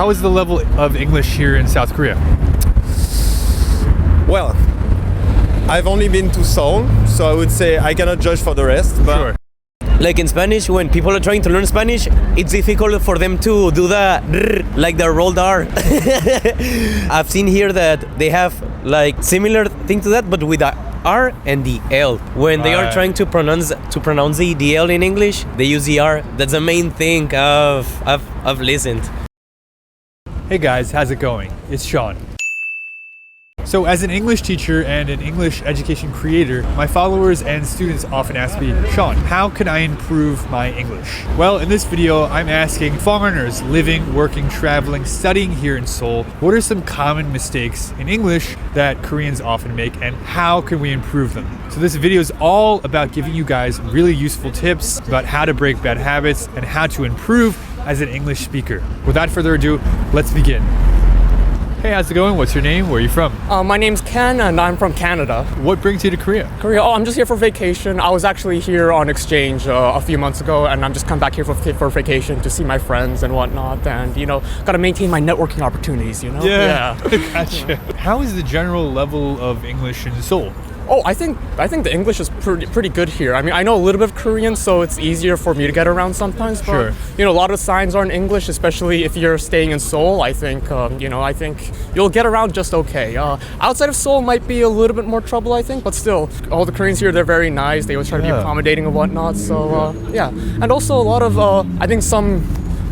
how is the level of English here in South Korea? Well, I've only been to Seoul, so I would say I cannot judge for the rest. But Sure. Like in Spanish, when people are trying to learn Spanish, it's difficult for them to do the rrr, like the rolled R. I've seen here that they have like similar thing to that, but with the R and the L. When they are trying to pronounce the L in English, they use the R. That's the main thing I've listened. Hey guys, how's it going? It's Sean. So as an English teacher and an English education creator, my followers and students often ask me, Sean, how can I improve my English? Well, in this video, I'm asking foreigners living, working, traveling, studying here in Seoul, what are some common mistakes in English that Koreans often make and how can we improve them? So this video is all about giving you guys really useful tips about how to break bad habits and how to improve as an English speaker. Without further ado, let's begin. Hey, how's it going? What's your name? Where are you from? My name's Ken and I'm from Canada. What brings you to Korea? Korea? Oh, I'm just here for vacation. I was actually here on exchange a few months ago and I'm just come back here for vacation to see my friends and whatnot and, gotta maintain my networking opportunities, Yeah. Gotcha. How is the general level of English in Seoul? Oh, I think the English is pretty good here. I mean, I know a little bit of Korean, so it's easier for me to get around sometimes. But, Sure. A lot of signs are in English, especially if you're staying in Seoul. I think, I think you'll get around just okay. Outside of Seoul might be a little bit more trouble, I think, but still, all the Koreans here, they're very nice. They always try to be accommodating and whatnot. So, yeah. And also a lot of, I think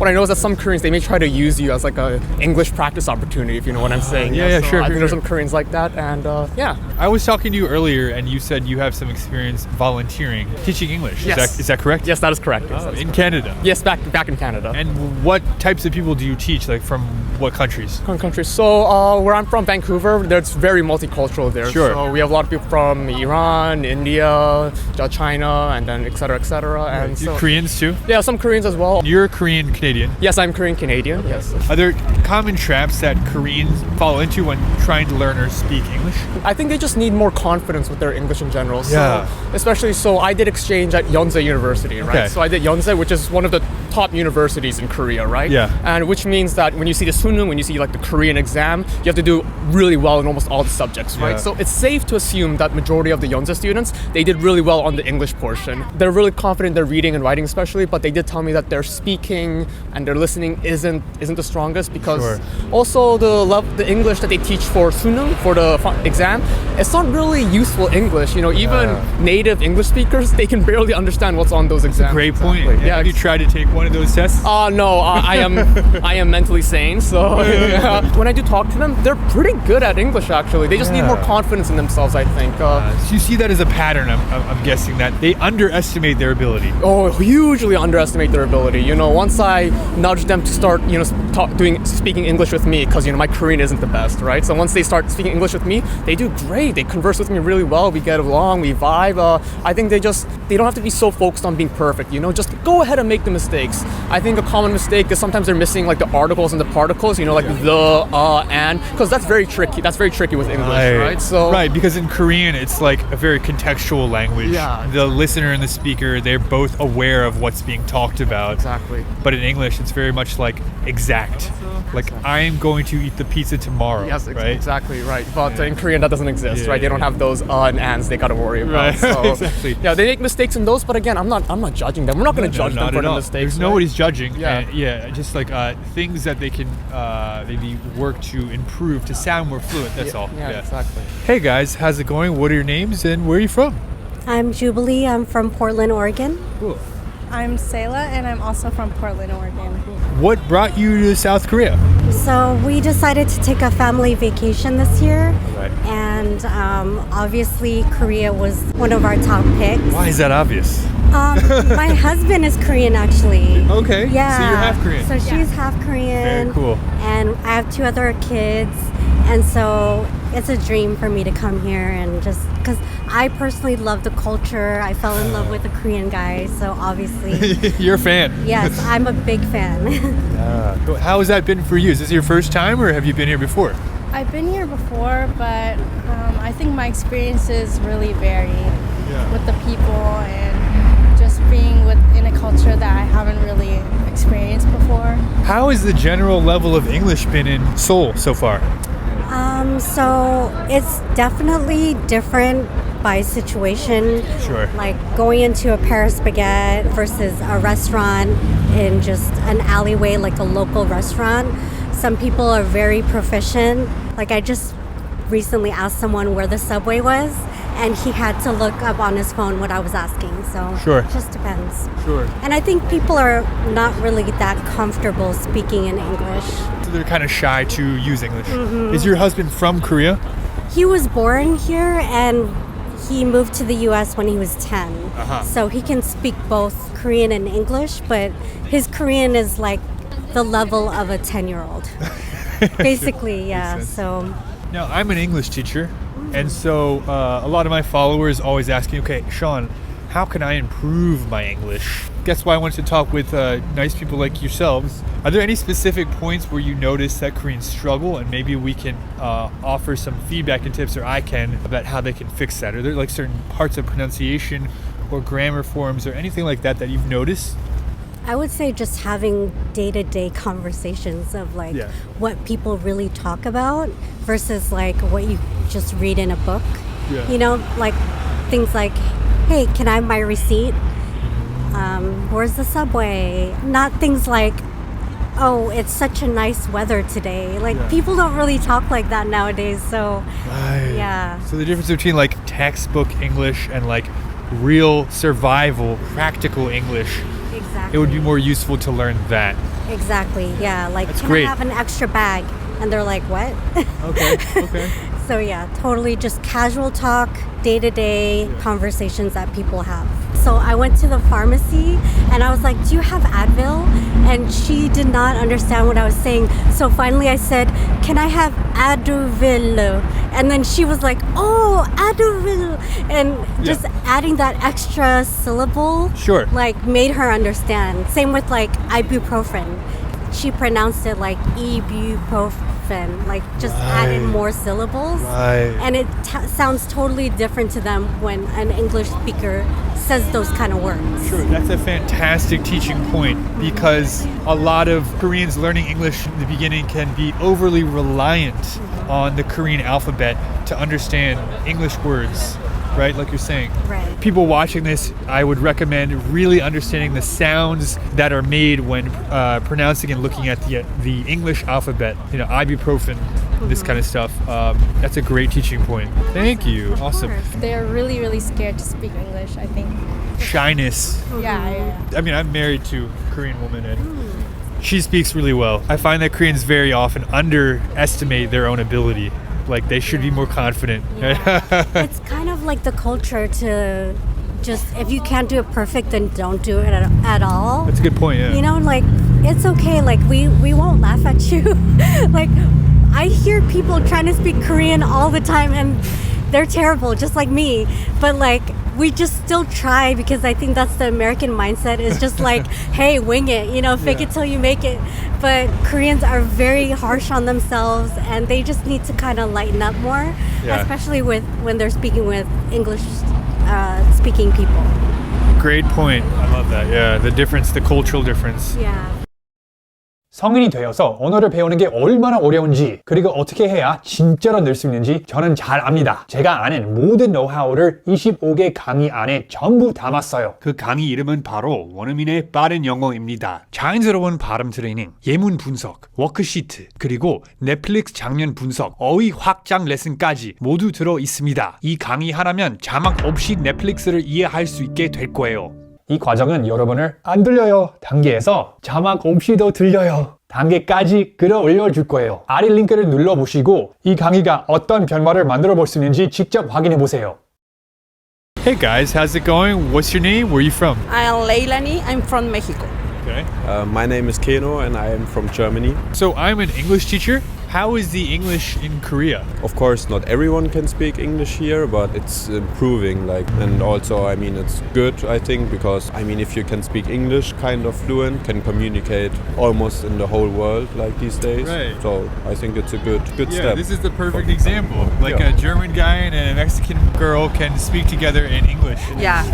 what I know is that some Koreans, they may try to use you as like a English practice opportunity, if you know what I'm saying. Yeah, so sure. I think there's some Koreans like that, and yeah. I was talking to you earlier and you said you have some experience volunteering, teaching English. Yes. Is that correct? Yes, that is correct. Yes, that is In correct. Canada? Yes, back in Canada. And what types of people do you teach, like from what countries? Countries. So where I'm from, Vancouver, there's very multicultural there. Sure. So we have a lot of people from Iran, India, China, and then et cetera. And so, Koreans too? yeah, some Koreans as well. You're Korean Canadian. Yes, I'm Korean Canadian. Yes. Are there common traps that Koreans fall into when trying to learn or speak English? I think they just need more confidence with their English in general. So, Yeah. especially, I did exchange at Yonsei University, right? Okay. So I did Yonsei, which is one of the top universities in Korea, right? Yeah. And which means that when you see the Sunung, when you see like the Korean exam, you have to do really well in almost all the subjects, right? Yeah. So it's safe to assume that majority of the Yonsei students, they did really well on the English portion. They're really confident in their reading and writing especially, but they did tell me that their speaking and their listening isn't the strongest because Sure. also the English that they teach for Sunung, for the exam, it's not really useful English. Even native English speakers, they can barely understand what's on those exams. Great point. Exactly. Yeah. Have you tried to take one of those tests? No, I am mentally sane. So when I do talk to them, they're pretty good at English. Actually, they just need more confidence in themselves. I think. So you see that as a pattern, I'm guessing, that they underestimate their ability. Oh, hugely underestimate their ability. Once I nudge them to start, speaking English with me, because my Korean isn't the best, right? So once they start speaking English with me, they do great. They converse with me really well. We get along. We vibe. I think they don't have to be so focused on being perfect. Just go ahead and make the mistakes. I think a common mistake is sometimes they're missing like the articles and the particles. Like the, and, because that's very tricky. That's very tricky with English, right? So right, because in Korean it's like a very contextual language. Yeah. The listener and the speaker, they're both aware of what's being talked about. Exactly. But in English, it's very much like exact. Like, I'm going to eat the pizza tomorrow. Yes, right? exactly right. But in Korean, that doesn't exist, right? They don't have those and ands they gotta worry about. Right. So, Exactly. Yeah, they make mistakes in those, but again, I'm not judging them. We're not gonna judge them Not for at the all. mistakes. There's right? nobody's judging. Yeah. Yeah, just like things that they can maybe work to improve to sound more fluent. That's all. Yeah, exactly. Hey guys, how's it going? What are your names and where are you from? I'm Jubilee. I'm from Portland, Oregon. Cool. I'm Sayla, and I'm also from Portland, Oregon. What brought you to South Korea? So we decided to take a family vacation this year. Right. And obviously Korea was one of our top picks. Why is that obvious? My husband is Korean, actually. Okay. Yeah. So you're half Korean. So she's half Korean. Very cool. And I have 2 other kids. And so it's a dream for me to come here and just because I personally love the culture. I fell in love with the Korean guys. So obviously, You're a fan. yes, I'm a big fan. Cool. How has that been for you? Is this your first time or have you been here before? I've been here before, but I think my experiences really vary with the people and just being in a culture that I haven't really experienced before. How has the general level of English been in Seoul so far? So it's definitely different by situation. Sure. Like going into a Paris baguette versus a restaurant in just an alleyway, like a local restaurant. Some people are very proficient. Like I just recently asked someone where the subway was, and he had to look up on his phone what I was asking. So Sure. it just depends. Sure. And I think people are not really that comfortable speaking in English. So they're kind of shy to use English. Is your husband from Korea? He was born here and he moved to the US when he was 10. So he can speak both Korean and English, but his Korean is like the level of a 10-year-old. Basically, yeah. sense. So Now, I'm an English teacher, and so a lot of my followers always ask me, okay, Sean, how can I improve my English? That's why I wanted to talk with nice people like yourselves. Are there any specific points where you notice that Koreans struggle, and maybe we can offer some feedback and tips, or I can, about how they can fix that? Are there like certain parts of pronunciation or grammar forms or anything like that that you've noticed? I would say just having day-to-day conversations of like Yeah. what people really talk about versus like what you just read in a book. Yeah. You know, like things like, hey, can I have my receipt? Where's the subway? Not things like, oh, it's such a nice weather today. Like Yeah. people don't really talk like that nowadays. So Right. yeah. So the difference between like textbook English and like real survival, practical English, Exactly. it would be more useful to learn that. Exactly. Yeah. Like, That's can great. I have an extra bag? And they're like, what? Okay, okay. So yeah, totally just casual talk, day-to-day conversations that people have. So I went to the pharmacy and I was like, do you have Advil? And she did not understand what I was saying. So finally I said, can I have Advil? And then she was like, oh, Advil. And just adding that extra syllable Sure. like made her understand. Same with like ibuprofen. She pronounced it like ibuprofen, like just added more syllables. Right. And it sounds totally different to them when an English speaker says those kind of words. Sure, that's a fantastic teaching point because a lot of Koreans learning English in the beginning can be overly reliant on the Korean alphabet to understand English words, right? Like you're saying. Right. People watching this, I would recommend really understanding the sounds that are made when pronouncing and looking at the English alphabet. You know, ibuprofen, this kind of stuff. That's a great teaching point. Thank you. Awesome. They're really, really scared to speak English, I think. Shyness. Yeah. I mean, I'm married to a Korean woman and she speaks really well. I find that Koreans very often underestimate their own ability. Like they should be more confident. Yeah. It's kind of like the culture to just, if you can't do it perfect, then don't do it at all. That's a good point, yeah. You know, like, it's okay. Like, we won't laugh at you. Like, I hear people trying to speak Korean all the time and they're terrible, just like me. But, like, we just still try because I think that's the American mindset is just like, hey, wing it, you know, fake it till you make it. But Koreans are very harsh on themselves and they just need to kind of lighten up more, especially when they're speaking with English speaking people. Great point. I love that. Yeah, the difference, the cultural difference. Yeah. 성인이 되어서 언어를 배우는 게 얼마나 어려운지 그리고 어떻게 해야 진짜로 늘 수 있는지 저는 잘 압니다. 제가 아는 모든 노하우를 25개 강의 안에 전부 담았어요. 그 강의 이름은 바로 원어민의 빠른 영어입니다. 자연스러운 발음 트레이닝, 예문 분석, 워크시트, 그리고 넷플릭스 장면 분석, 어휘 확장 레슨까지 모두 들어 있습니다. 이 강의 하나면 자막 없이 넷플릭스를 이해할 수 있게 될 거예요. 이 과정은 여러분을 안 들려요 단계에서 자막 없이도 들려요 단계까지 끌어올려 줄 거예요. 아래 링크를 눌러보시고 이 강의가 어떤 변화를 만들어 볼 수 있는지 직접 확인해 보세요. Hey guys, how's it going? What's your name? Where are you from? I'm Leilani. I'm from Mexico. Okay. My name is Keno and I am from Germany. So I'm an English teacher How is the English in Korea? Of course, not everyone can speak English here, but it's improving. And also, I mean, it's good, I think, because I mean, if you can speak English kind of fluent, can communicate almost in the whole world like these days. Right. So I think it's a good Yeah, step. this is the perfect example. Like Yeah. a German guy and a Mexican girl can speak together in English. Yeah.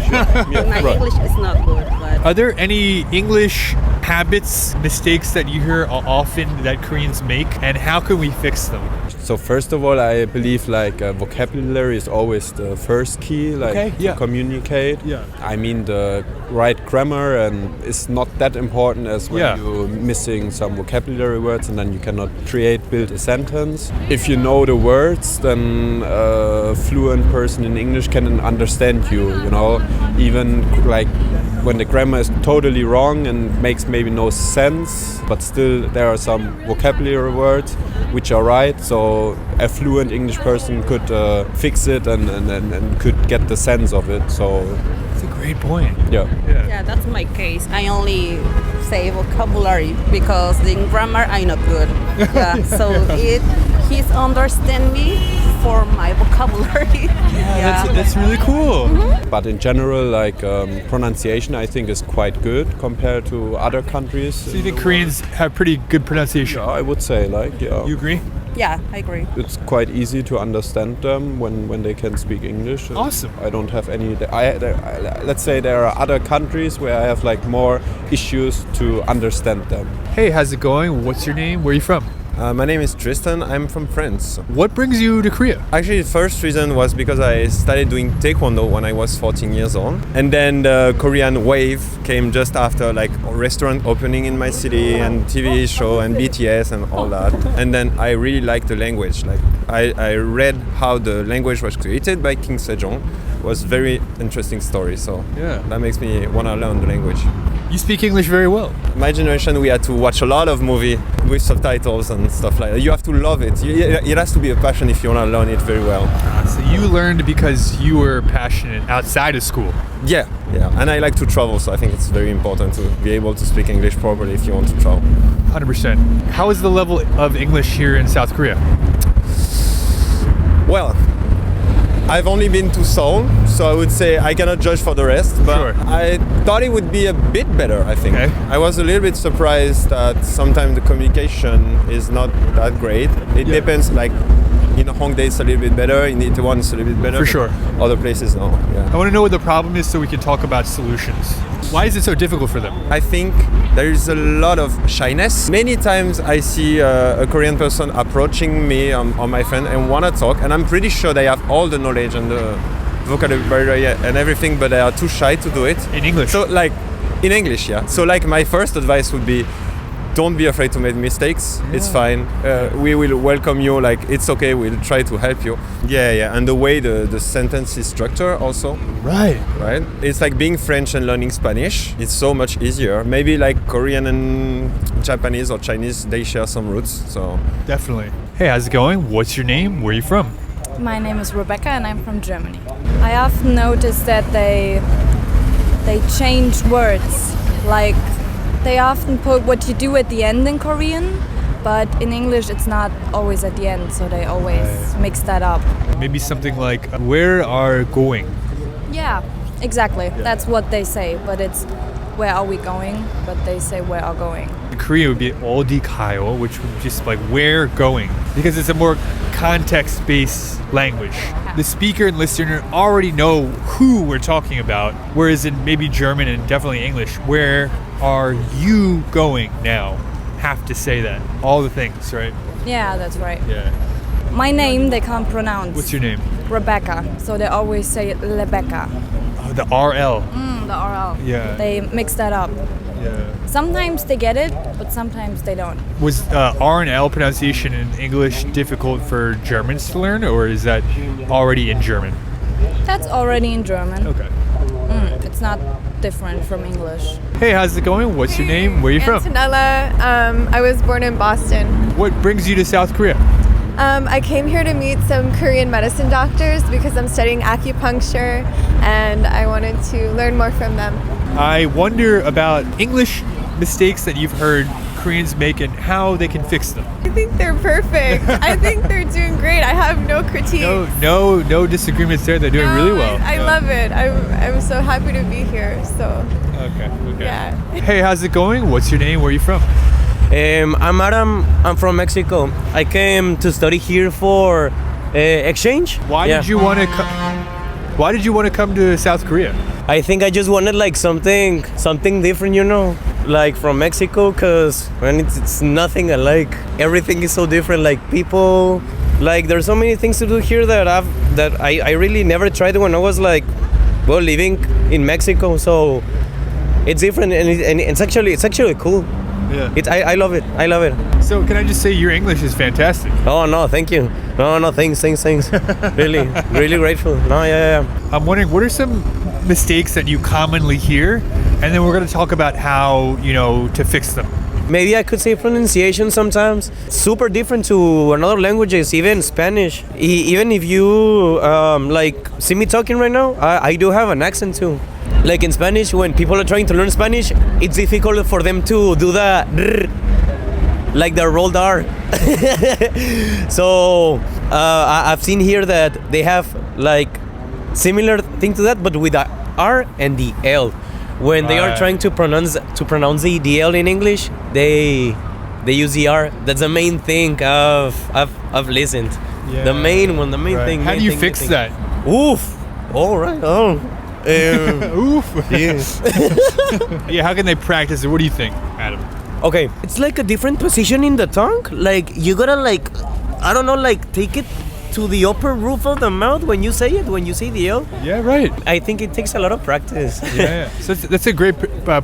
Yeah, My right. English is not good, but Are there any English habits, mistakes that you hear often that Koreans make, and how can we fix them? So first of all, I believe vocabulary is always the first key, Okay, yeah. to communicate. Yeah. I mean the right grammar and is not that important as when Yeah. you're missing some vocabulary words and then you cannot build a sentence. If you know the words, then a fluent person in English can understand you. You know, even like when the grammar is totally wrong and makes maybe no sense, but still there are some vocabulary words which are right. So a fluent English person could fix it and could get the sense of it. So That's a great point. yeah. yeah, that's my case. I only say vocabulary because the grammar I'm not good. Yeah, so he's understand me for my vocabulary. Yeah, That's really cool. But in general, pronunciation, I think is quite good compared to other countries. So you think Koreans have pretty good pronunciation? Yeah, I would say You agree? yeah, I agree. it's quite easy to understand them when they can speak English. Awesome. I don't have any. Let's say there are other countries where I have more issues to understand them. Hey, how's it going? What's your name? Where are you from? My name is Tristan. I'm from France. What brings you to Korea? Actually, the first reason was because I started doing taekwondo when I was 14 years old. And then the Korean wave came just after, a restaurant opening in my city and TV show and BTS and all that. And then I really liked the language. I read how the language was created by King Sejong. It was very interesting story. So Yeah. that makes me want to learn the language. You speak English very well. My generation, we had to watch a lot of movie with subtitles and stuff like that. You have to love it. It has to be a passion if you want to learn it very well. So you learned because you were passionate outside of school. Yeah. And I like to travel, so I think it's very important to be able to speak English properly if you want to travel. 100%. How is the level of English here in South Korea? Well, I've only been to Seoul, so I would say I cannot judge for the rest, but Sure. I thought it would be a bit better, I think. Okay. I was a little bit surprised that sometimes the communication is not that great. It depends, in Hongdae it's a little bit better, in Itaewon it's a little bit better. For but sure. Other places, no. Yeah. I want to know what the problem is so we can talk about solutions. Why is it so difficult for them? I think there is a lot of shyness. Many times I see a Korean person approaching me or my friend and want to talk, and I'm pretty sure they have all the knowledge and the vocabulary and everything, but they are too shy to do it. In English? So in English, yeah. So my first advice would be, don't be afraid to make mistakes. Yeah. It's fine. We will welcome you. It's okay. We'll try to help you. Yeah. And the way the sentence is structured also. Right. It's like being French and learning Spanish. It's so much easier. Maybe Korean and Japanese or Chinese, they share some roots. So Definitely. Hey, how's it going? What's your name? Where are you from? My name is Rebecca and I'm from Germany. I often notice that they change words. They often put what you do at the end in Korean, but in English it's not always at the end, so they always mix that up. Maybe something like, where are going? Yeah, exactly. That's what they say, but it's where are we going? But they say where are going. In Korea, it would be 어디 가요, which would just where going, because it's a more context-based language. The speaker and listener already know who we're talking about, whereas in maybe German and definitely English, where are you going now? Have to say that. All the things, right? Yeah, that's right. Yeah. My name they can't pronounce. What's your name? Rebecca. So they always say Rebecca. Oh, the RL. The RL. Yeah. They mix that up. Yeah. Sometimes they get it, but sometimes they don't. Was R and L pronunciation in English difficult for Germans to learn, or is that already in German? That's already in German. Okay. It's not different from English. Hey, how's it going? What's your name? Where are you from? Antonella. I was born in Boston. What brings you to South Korea? I came here to meet some Korean medicine doctors because I'm studying acupuncture and I wanted to learn more from them. I wonder about English mistakes that you've heard Koreans make and how they can fix them. I think they're perfect. I think they're doing great. I have no critique. No disagreements there. They're doing really well. I love it. I'm so happy to be here. So Okay. yeah. Hey, how's it going? What's your name? Where are you from? I'm Adam. I'm from Mexico. I came to study here for exchange. Why did you want to come to South Korea? I think I just wanted like something different, you know, like from Mexico, cause when it's nothing alike. Everything is so different. Like people, like there's so many things to do here that I really never tried when I was like, well, living in Mexico. So it's different and it's actually cool. Yeah. I love it. I love it. So can I just say your English is fantastic? Oh no, thank you. No, thanks. really grateful. No, yeah. I'm wondering, what are some mistakes that you commonly hear? And then we're going to talk about how, to fix them. Maybe I could say pronunciation sometimes super different to another languages, even Spanish. Even if you like see me talking right now, I do have an accent too. Like in Spanish, when people are trying to learn Spanish, it's difficult for them to do the r, like the rolled R. So I've seen here that they have like similar thing to that, but with the R and the L. When they are trying to pronounce the L in English, they use the R. That's the main thing I've listened. Yeah. The main thing. How do you fix that? Oof. All right. Oh. Oof. Yes. Yeah, how can they practice it? What do you think, Adam? Okay. It's like a different position in the tongue. Like you gotta like, I don't know, like take it to the upper roof of the mouth when you say it, when you say the L. Yeah, right. I think it takes a lot of practice. Yeah. So that's a great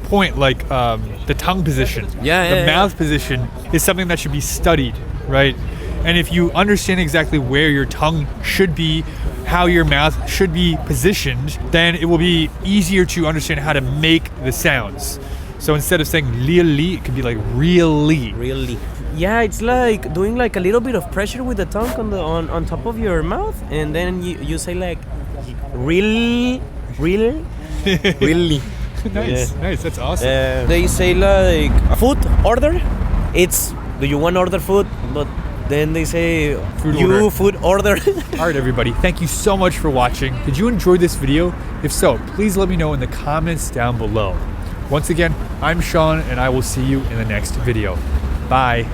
point. Like the tongue position. The mouth position is something that should be studied, right? And if you understand exactly where your tongue should be, how your mouth should be positioned, then it will be easier to understand how to make the sounds. So instead of saying really, it could be like really. Really. Yeah, it's like doing like a little bit of pressure with the tongue on top of your mouth, and then you say like really. Nice. That's awesome. They say like food order. It's, do you want to order food? But then they say food order. All right, everybody. Thank you so much for watching. Did you enjoy this video? If so, please let me know in the comments down below. Once again, I'm Sean, and I will see you in the next video. Bye.